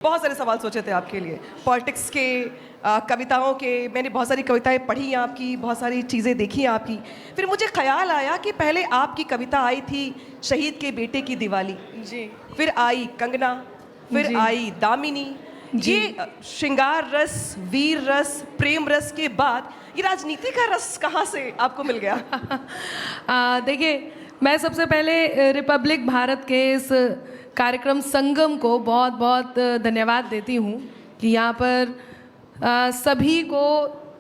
बहुत सारे सवाल सोचे थे आपके लिए, पॉलिटिक्स के, कविताओं के। मैंने बहुत सारी कविताएं पढ़ी हैं आपकी, बहुत सारी चीज़ें देखी हैं आपकी। फिर मुझे ख्याल आया कि पहले आपकी कविता आई थी शहीद के बेटे की दिवाली जी, फिर आई कंगना, फिर आई दामिनी। ये श्रृंगार रस, वीर रस, प्रेम रस के बाद ये राजनीति का रस कहाँ से आपको मिल गया? देखिए, मैं सबसे पहले रिपब्लिक भारत के इस कार्यक्रम संगम को बहुत बहुत धन्यवाद देती हूँ कि यहाँ पर सभी को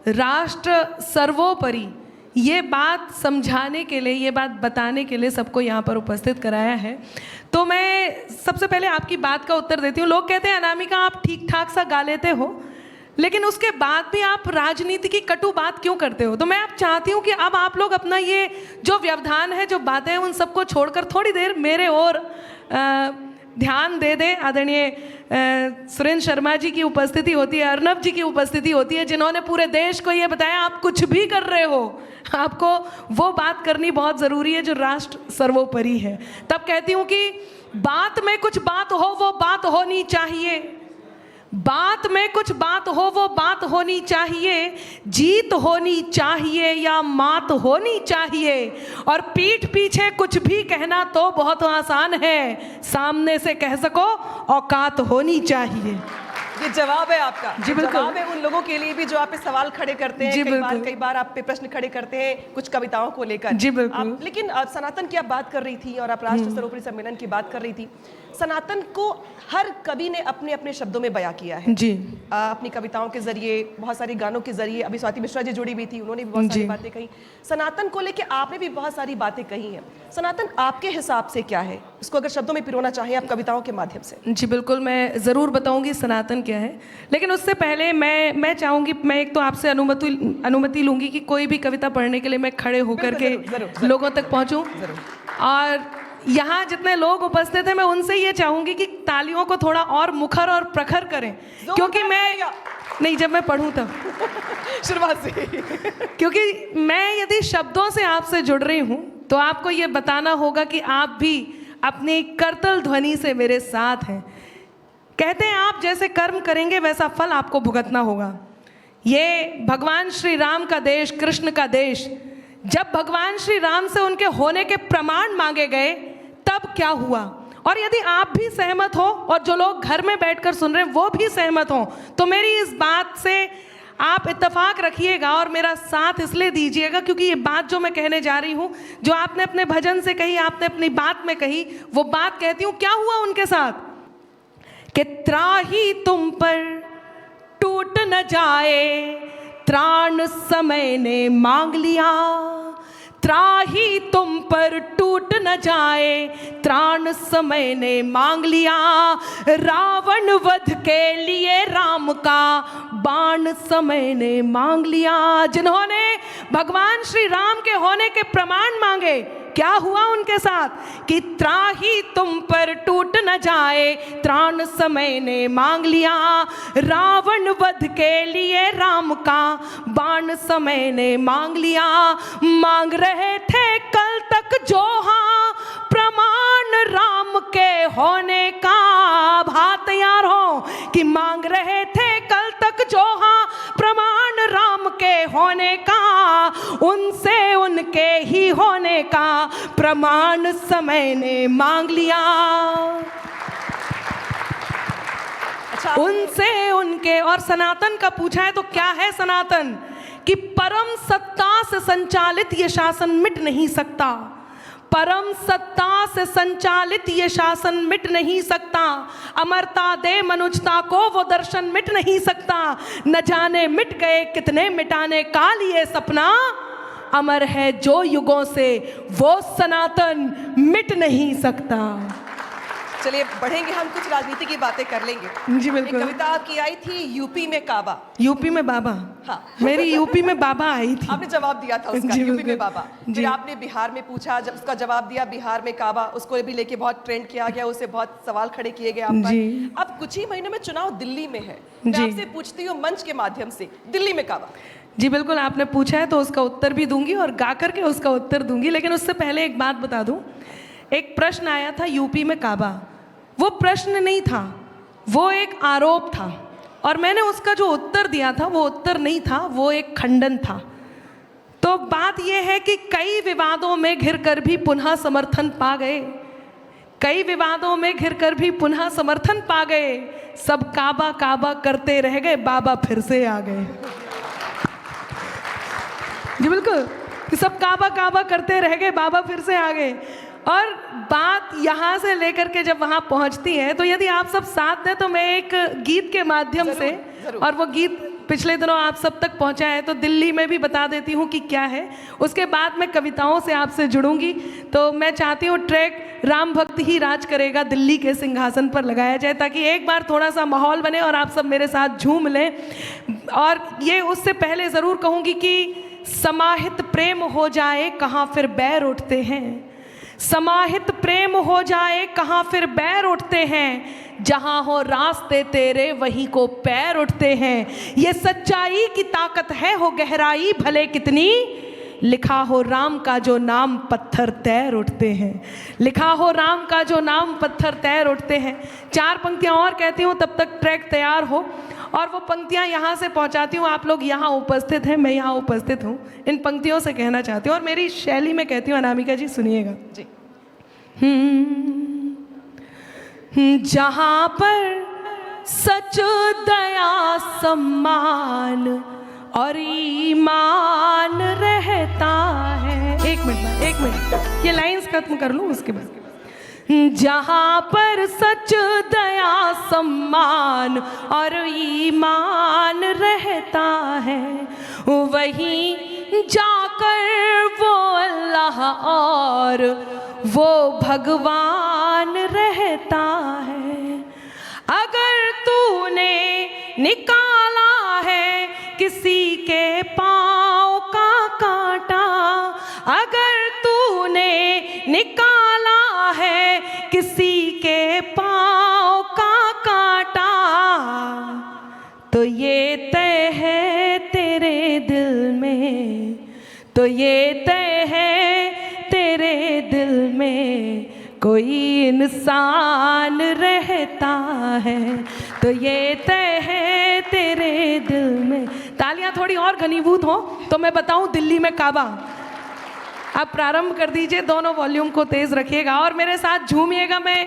राष्ट्र सर्वोपरि ये बात समझाने के लिए, ये बात बताने के लिए सबको यहाँ पर उपस्थित कराया है। तो मैं सबसे पहले आपकी बात का उत्तर देती हूँ। लोग कहते हैं अनामिका आप ठीक ठाक सा गा लेते हो, लेकिन उसके बाद भी आप राजनीति की कटु बात क्यों करते हो? तो मैं आप चाहती हूँ कि अब आप लोग अपना ये जो व्यवधान है, जो बातें हैं, उन सबको छोड़कर थोड़ी देर मेरे और ध्यान दे दें। आदरणीय सुरेंद्र शर्मा जी की उपस्थिति होती है, अर्नब जी की उपस्थिति होती है, जिन्होंने पूरे देश को ये बताया आप कुछ भी कर रहे हो, आपको वो बात करनी बहुत ज़रूरी है जो राष्ट्र सर्वोपरि है। तब कहती हूँ कि बात में कुछ बात हो, वो बात होनी चाहिए। बात में कुछ बात हो, वो बात होनी चाहिए। जीत होनी चाहिए या मात होनी चाहिए। और पीठ पीछे कुछ भी कहना तो बहुत आसान है, सामने से कह सको औकात होनी चाहिए। ये जवाब है आपका। जी बिल्कुल। जवाब है उन लोगों के लिए भी जो आप पे सवाल खड़े करते हैं, कई बार आप पे प्रश्न खड़े करते हैं कुछ कविताओं को लेकर। जी बिल्कुल। लेकिन सनातन की आप बात कर रही थी और आप राष्ट्र सर्वोपरि सम्मेलन की बात कर रही थी। सनातन को हर कवि ने अपने अपने शब्दों में बयां किया है जी। अपनी कविताओं के जरिए, बहुत सारे गानों के जरिए। अभी स्वाति मिश्रा जी जुड़ी हुई थी, उन्होंने भी बहुत सारी बातें कही। सनातन को लेके आपने भी बहुत सारी बातें कही हैं। सनातन आपके हिसाब से क्या है, इसको अगर शब्दों में पिरोना चाहें आप कविताओं के माध्यम से? जी बिल्कुल, मैं ज़रूर बताऊंगी सनातन क्या है, लेकिन उससे पहले मैं चाहूँगी, मैं एक तो आपसे अनुमति लूँगी कि कोई भी कविता पढ़ने के लिए मैं खड़े होकर के लोगों तक पहुँचूँ। और यहाँ जितने लोग उपस्थित हैं, मैं उनसे ये चाहूँगी कि तालियों को थोड़ा और मुखर और प्रखर करें, क्योंकि मैं नहीं, जब मैं पढ़ूँ तब शुरुआत से क्योंकि मैं यदि शब्दों से आपसे जुड़ रही हूँ तो आपको ये बताना होगा कि आप भी अपनी करतल ध्वनि से मेरे साथ हैं। कहते हैं आप जैसे कर्म करेंगे वैसा फल आपको भुगतना होगा। ये भगवान श्री राम का देश, कृष्ण का देश, जब भगवान श्री राम से उनके होने के प्रमाण मांगे गए तब क्या हुआ? और यदि आप भी सहमत हो और जो लोग घर में बैठकर सुन रहे हैं वो भी सहमत हो, तो मेरी इस बात से आप इत्तेफाक रखिएगा और मेरा साथ इसलिए दीजिएगा क्योंकि ये बात जो मैं कहने जा रही हूँ, जो आपने अपने भजन से कही, आपने अपनी बात में कही, वो बात कहती हूँ क्या हुआ उनके साथ कि त्राही तुम पर टूट न जाए, त्राण समय ने मांग लिया। त्राही तुम पर टूट न जाए, त्राण समय ने मांग लिया। रावण वध के लिए राम का बाण समय ने मांग लिया। जिन्होंने भगवान श्री राम के होने के प्रमाण मांगे, क्या हुआ उनके साथ कि त्राही तुम पर टूट न जाए, त्राण समय ने मांग लिया। रावण वध के लिए राम का बाण समय ने मांग लिया। मांग रहे थे कल तक जो हाँ प्रमाण राम के होने का। आप तैयार हो कि मांग रहे थे कल तक जो हाँ प्रमाण राम के होने का, उनसे उनके ही होने का प्रमाण समय ने मांग लिया। उनसे उनके। और सनातन का पूछा है तो क्या है सनातन? कि परम सत्ता से संचालित ये शासन मिट नहीं सकता। परम सत्ता से संचालित ये शासन मिट नहीं सकता। अमरता दे मनुजता को वो दर्शन मिट नहीं सकता। न जाने मिट गए कितने मिटाने का लिए सपना। अमर है जो युगों से वो सनातन मिट नहीं सकता। चलिए बढ़ेंगे, हम कुछ राजनीति की बातें कर लेंगे। जी बिल्कुल। एक कविता आपकी आई थी यूपी में काबा। यूपी में बाबा? हाँ। मेरी यूपी में बाबा आई थी। आपने जवाब दिया था उसका, यूपी में बाबा। फिर आपने बिहार में पूछा, जब उसका जवाब दिया बिहार में काबा, उसको भी लेके बहुत ट्रेंड किया गया, उसे बहुत सवाल खड़े किए गए आप पर। अब कुछ ही महीनों में चुनाव दिल्ली में है, मैं आपसे पूछती हूँ मंच के माध्यम से, दिल्ली में काबा। जी बिल्कुल, आपने पूछा है तो उसका उत्तर भी दूंगी और गा करके उसका उत्तर दूंगी, लेकिन उससे पहले एक बात बता दूं। एक प्रश्न आया था यूपी में काबा, वो प्रश्न नहीं था, वो एक आरोप था और मैंने उसका जो उत्तर दिया था वो उत्तर नहीं था, वो एक खंडन था। तो बात यह है कि कई विवादों में घिरकर भी पुनः समर्थन पा गए, कई विवादों में घिरकर भी पुनः समर्थन पा गए। सब काबा काबा करते रह गए, बाबा फिर से आ गए। जी बिल्कुल, कि सब काबा काबा करते रह गए, बाबा फिर से आ गए। और बात यहाँ से लेकर के जब वहाँ पहुँचती है तो यदि आप सब साथ दें तो मैं एक गीत के माध्यम से, और वो गीत पिछले दिनों आप सब तक पहुँचा है तो दिल्ली में भी बता देती हूँ कि क्या है। उसके बाद मैं कविताओं से आपसे जुड़ूंगी। तो मैं चाहती हूँ ट्रैक राम भक्त ही राज करेगा दिल्ली के सिंहासन पर लगाया जाए, ताकि एक बार थोड़ा सा माहौल बने और आप सब मेरे साथ झूम लें। और ये उससे पहले ज़रूर कहूँगी कि समाहित प्रेम हो जाए कहाँ फिर बैर उठते हैं, समाहित प्रेम हो जाए कहाँ फिर बैर उठते हैं, जहाँ हो रास्ते तेरे वहीं को पैर उठते हैं। ये सच्चाई की ताकत है हो गहराई भले कितनी, लिखा हो राम का जो नाम पत्थर तैर उठते हैं, लिखा हो राम का जो नाम पत्थर तैर उठते हैं। 4 पंक्तियाँ और कहती हूँ, तब तक ट्रैक तैयार हो। और वो पंक्तियाँ यहाँ से पहुँचाती हूँ, आप लोग यहाँ उपस्थित हैं, मैं यहाँ उपस्थित हूँ, इन पंक्तियों से कहना चाहती हूँ और मेरी शैली में कहती हूँ। अनामिका जी सुनिएगा जी। जहाँ पर सच दया सम्मान और ईमान रहता है। एक मिनट ये लाइंस खत्म कर लूँ उसके बाद। जहाँ पर सच दया सम्मान और ईमान रहता है, वहीं जाकर वो अल्लाह और वो भगवान रहता है। अगर तूने निकाला है किसी के पाँव का कांटा, अगर तूने निकाला है किसी के पाँव का कांटा, तो ये तय है तेरे दिल में, तो ये तय है तेरे दिल में कोई इंसान रहता है, तो ये तय है तेरे दिल में। तालियां थोड़ी और घनीभूत हो तो मैं बताऊं दिल्ली में काबा। आप प्रारंभ कर दीजिए, दोनों वॉल्यूम को तेज रखिएगा और मेरे साथ झूमिएगा। मैं